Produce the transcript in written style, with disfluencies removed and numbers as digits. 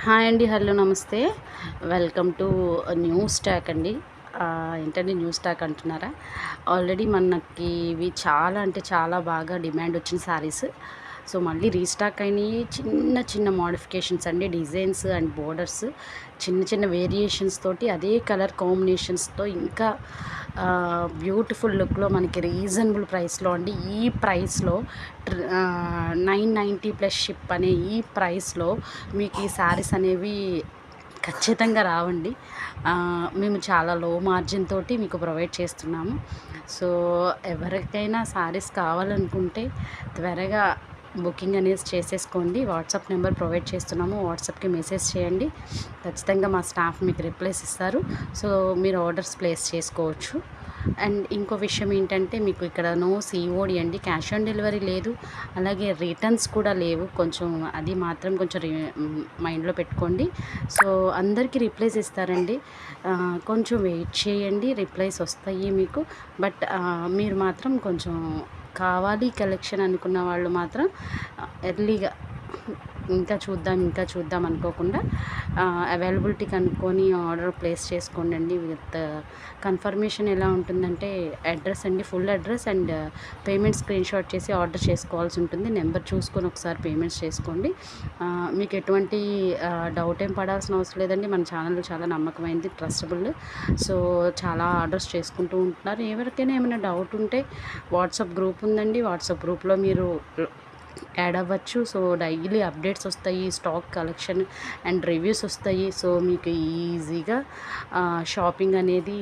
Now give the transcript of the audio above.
Hi అండి. Hello నమస్తే. Welcome to new stock అండి. ఏంటండి న్యూ స్టాక్ అంటున్నారా? ఆల్రెడీ మనకి ఇవి చాలా అంటే చాలా బాగా డిమాండ్ వచ్చిన శారీస్. సో మళ్ళీ రీస్టాక్ అయినాయి. చిన్న చిన్న మోడిఫికేషన్స్ అండి. డిజైన్స్ అండ్ బోర్డర్స్ చిన్న చిన్న వేరియేషన్స్ తోటి అదే కలర్ కాంబినేషన్స్తో ఇంకా బ్యూటిఫుల్ లుక్లో మనకి రీజనబుల్ ప్రైస్లో అండి. ఈ ప్రైస్లో 990 ప్లస్ షిప్ అనే ఈ ప్రైస్లో మీకు ఈ శారీస్ అనేవి ఖచ్చితంగా రావండి. మేము చాలా లో మార్జిన్ తోటి మీకు ప్రొవైడ్ చేస్తున్నాము. సో ఎవరికైనా శారీస్ కావాలనుకుంటే త్వరగా బుకింగ్ అనేది చేసేసుకోండి. వాట్సాప్ నెంబర్ ప్రొవైడ్ చేస్తున్నాము. వాట్సాప్కి మెసేజ్ చేయండి. ఖచ్చితంగా మా స్టాఫ్ మీకు రిప్లైస్ ఇస్తారు. సో మీరు ఆర్డర్స్ ప్లేస్ చేసుకోవచ్చు. అండ్ ఇంకో విషయం ఏంటంటే మీకు ఇక్కడ నో సిఓడి అండి, క్యాష్ ఆన్ డెలివరీ లేదు. అలాగే రిటర్న్స్ కూడా లేవు. కొంచెం అది మాత్రం కొంచెం మైండ్లో పెట్టుకోండి. సో అందరికీ రిప్లైస్ ఇస్తారండి. కొంచెం వెయిట్ చేయండి, రిప్లైస్ వస్తాయి మీకు. బట్ మీరు మాత్రం కొంచెం కావాలి కలెక్షన్ అనుకున్న వాళ్ళు మాత్రం ఎర్లీగా ఇంకా చూద్దాం అనుకోకుండా అవైలబిలిటీ కనుక్కొని ఆర్డర్ ప్లేస్ చేసుకోండి. విత్ కన్ఫర్మేషన్ ఎలా ఉంటుందంటే అడ్రస్ అండి, full address and payment screen shot చేసి ఆర్డర్ చేసుకోవాల్సి ఉంటుంది. నెంబర్ చూసుకొని ఒకసారి పేమెంట్స్ చేసుకోండి. మీకు ఎటువంటి డౌట్ ఏం పడాల్సిన అవసరం లేదండి. మన ఛానల్ చాలా నమ్మకమైంది, ట్రస్టబుల్. సో చాలా ఆర్డర్స్ చేసుకుంటూ ఉంటున్నారు. ఎవరికైనా ఏమైనా డౌట్ ఉంటే వాట్సాప్ గ్రూప్ ఉందండి. వాట్సాప్ గ్రూప్లో మీరు యాడ్ అవ్వచ్చు. సో డైలీ అప్డేట్స్ వస్తాయి, స్టాక్ కలెక్షన్ అండ్ రివ్యూస్ వస్తాయి. సో మీకు ఈజీగా షాపింగ్ అనేది